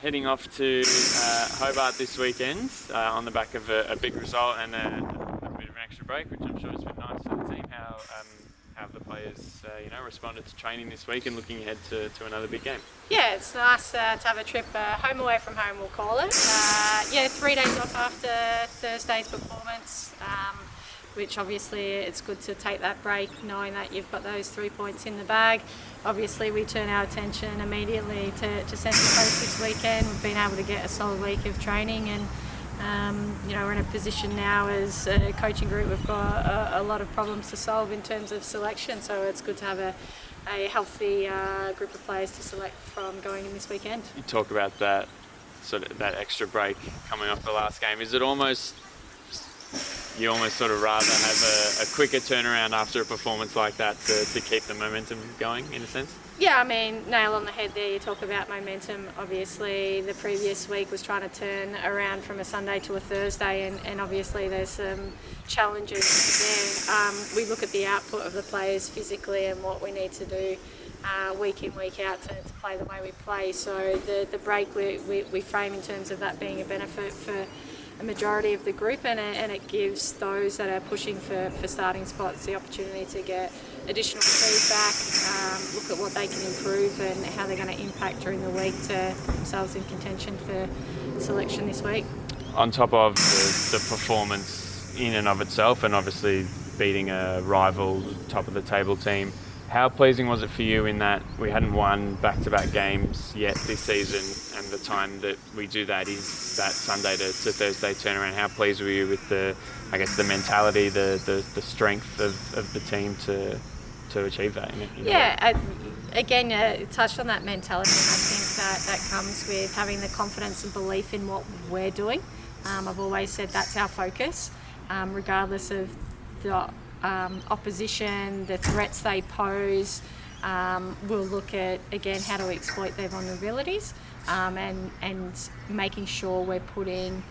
heading off to Hobart this weekend on the back of a big result and a bit of an extra break, which I'm sure has been nice for the team. How have the players responded to training this week and looking ahead to another big game? Yeah, it's nice to have a trip home away from home, we'll call it. 3 days off after Thursday's performance, which obviously it's good to take that break knowing that you've got those 3 points in the bag. Obviously we turn our attention immediately to Central Coast this weekend. We've been able to get a solid week of training and we're in a position now as a coaching group. We've got a lot of problems to solve in terms of selection, so it's good to have a healthy group of players to select from going in this weekend. You talk about that extra break coming off the last game. Is it almost sort of rather have a quicker turnaround after a performance like that to keep the momentum going in a sense? Yeah, I mean, nail on the head there. You talk about momentum. Obviously, the previous week was trying to turn around from a Sunday to a Thursday, and obviously there's some challenges there. We look at the output of the players physically and what we need to do week in, week out to play the way we play. So the break we frame in terms of that being a benefit for a majority of the group, and it gives those that are pushing for starting spots the opportunity to get additional feedback, look at what they can improve and how they're going to impact during the week to put themselves in contention for selection this week. On top of the performance in and of itself, and obviously beating a rival top of the table team, how pleasing was it for you in that we hadn't won back-to-back games yet this season, and the time that we do that is that Sunday to Thursday turnaround? How pleased were you with the mentality, the strength of the team to achieve that? Again, you touched on that mentality, and I think that comes with having the confidence and belief in what we're doing. I've always said that's our focus, regardless of the opposition, the threats they pose. We'll look at, again, how do we exploit their vulnerabilities, and making sure we're putting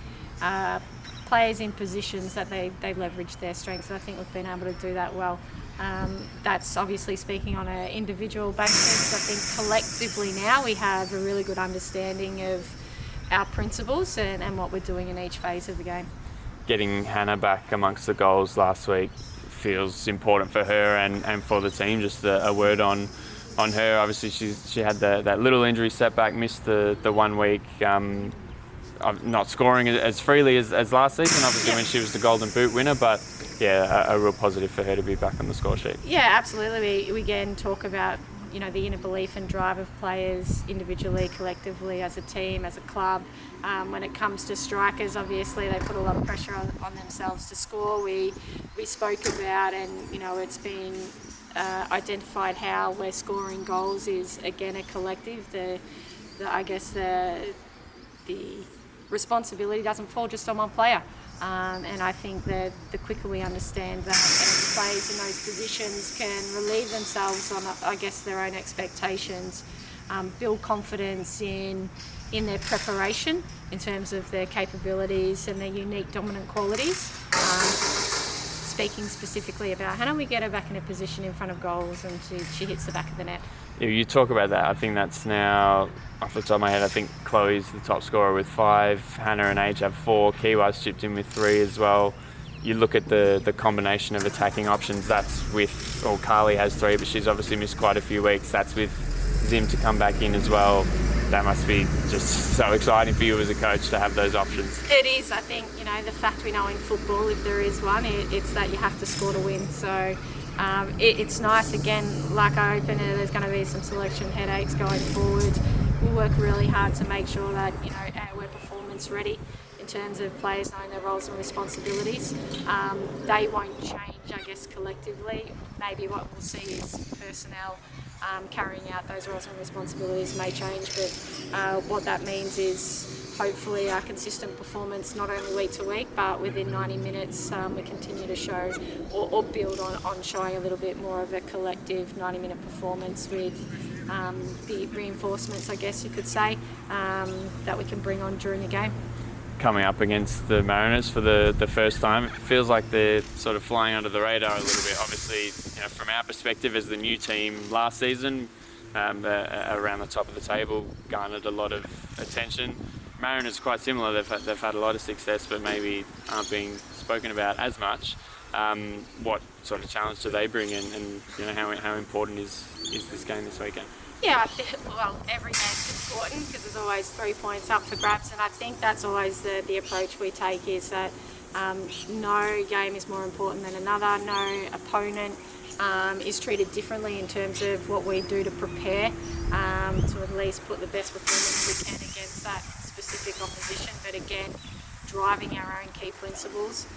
players in positions that they leverage their strengths. And I think we've been able to do that well. That's obviously speaking on an individual basis. I think collectively now we have a really good understanding of our principles and what we're doing in each phase of the game. Getting Hannah back amongst the goals last week feels important for her and for the team. Just a word on her. Obviously she had that little injury setback, missed the 1 week, not scoring as freely as last season, obviously, when she was the Golden Boot winner, but a real positive for her to be back on the score sheet. Yeah, absolutely. We again talk about the inner belief and drive of players individually, collectively, as a team, as a club. When it comes to strikers, obviously they put a lot of pressure on themselves to score. We spoke about, and it's been identified how we're scoring goals is again a collective. The responsibility doesn't fall just on one player. And I think that the quicker we understand that, and the players in those positions can relieve themselves on, their own expectations, build confidence in their preparation in terms of their capabilities and their unique dominant qualities. Speaking specifically about Hannah, we get her back in a position in front of goals and she hits the back of the net. Yeah, you talk about that. I think that's now, off the top of my head, I think Chloe's the top scorer with 5, Hannah and Age have 4, Kiwa's chipped in with 3 as well. You look at the combination of attacking options, Carly has 3, but she's obviously missed quite a few weeks. That's with Zim to come back in as well. That must be just so exciting for you as a coach to have those options. It is. I think, the fact we know in football, if there is one, it's that you have to score to win. So it's nice. Again, like I opened it, there's going to be some selection headaches going forward. We'll work really hard to make sure that, we're performance ready in terms of players knowing their roles and responsibilities. They won't change, collectively. Maybe what we'll see is personnel carrying out those roles and responsibilities may change, but what that means is hopefully our consistent performance, not only week to week, but within 90 minutes, we continue to show or build on showing a little bit more of a collective 90-minute performance with the reinforcements, you could say, that we can bring on during the game. Coming up against the Mariners for the first time, it feels like they're sort of flying under the radar a little bit. Obviously, from our perspective as the new team last season, around the top of the table, garnered a lot of attention. Mariners quite similar. They've had a lot of success, but maybe aren't being spoken about as much. What sort of challenge do they bring in, and how important is this game this weekend? Yeah, well, every game's important because there's always 3 points up for grabs, and I think that's always the approach we take, is that no game is more important than another. No opponent is treated differently in terms of what we do to prepare to at least put the best performance we can against that specific opposition. But again, driving our own key principles.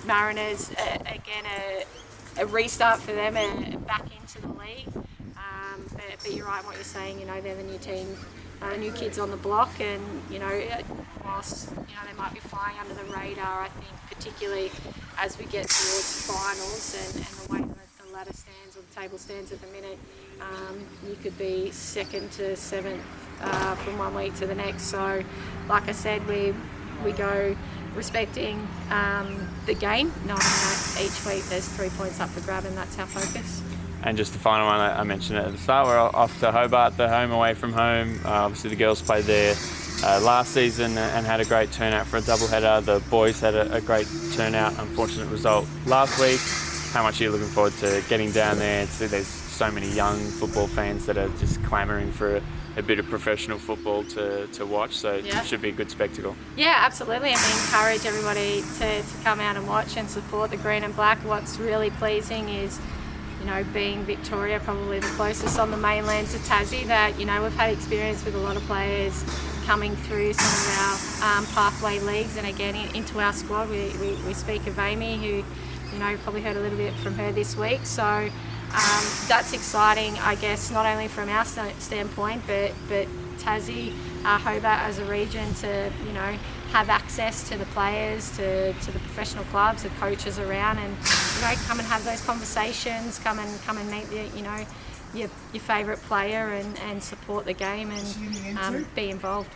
Mariners, again, a restart for them, back into the league. But you're right in what you're saying. They're the new team, new kids on the block, and whilst they might be flying under the radar, I think particularly as we get towards finals and the way that the ladder stands or the table stands at the minute, you could be second to seventh from one week to the next. So, like I said, we go respecting the game, knowing that each week there's 3 points up for grab, and that's our focus. And just the final one, I mentioned it at the start, we're off to Hobart, the home away from home. Obviously the girls played there last season and had a great turnout for a doubleheader. The boys had a great turnout, unfortunate result last week. How much are you looking forward to getting down there? There's so many young football fans that are just clamouring for a bit of professional football to watch, so Yeah. It should be a good spectacle. Yeah, absolutely. I mean, encourage everybody to come out and watch and support the green and black. What's really pleasing is, being Victoria, probably the closest on the mainland to Tassie, that, we've had experience with a lot of players coming through some of our pathway leagues, and again into our squad. We speak of Amy, who, you've probably heard a little bit from her this week. So that's exciting, I guess, not only from our standpoint, but Tassie, Hobart as a region, to have access to the players, to the professional clubs, the coaches around, and come and have those conversations, come and meet your favourite player and support the game and be involved.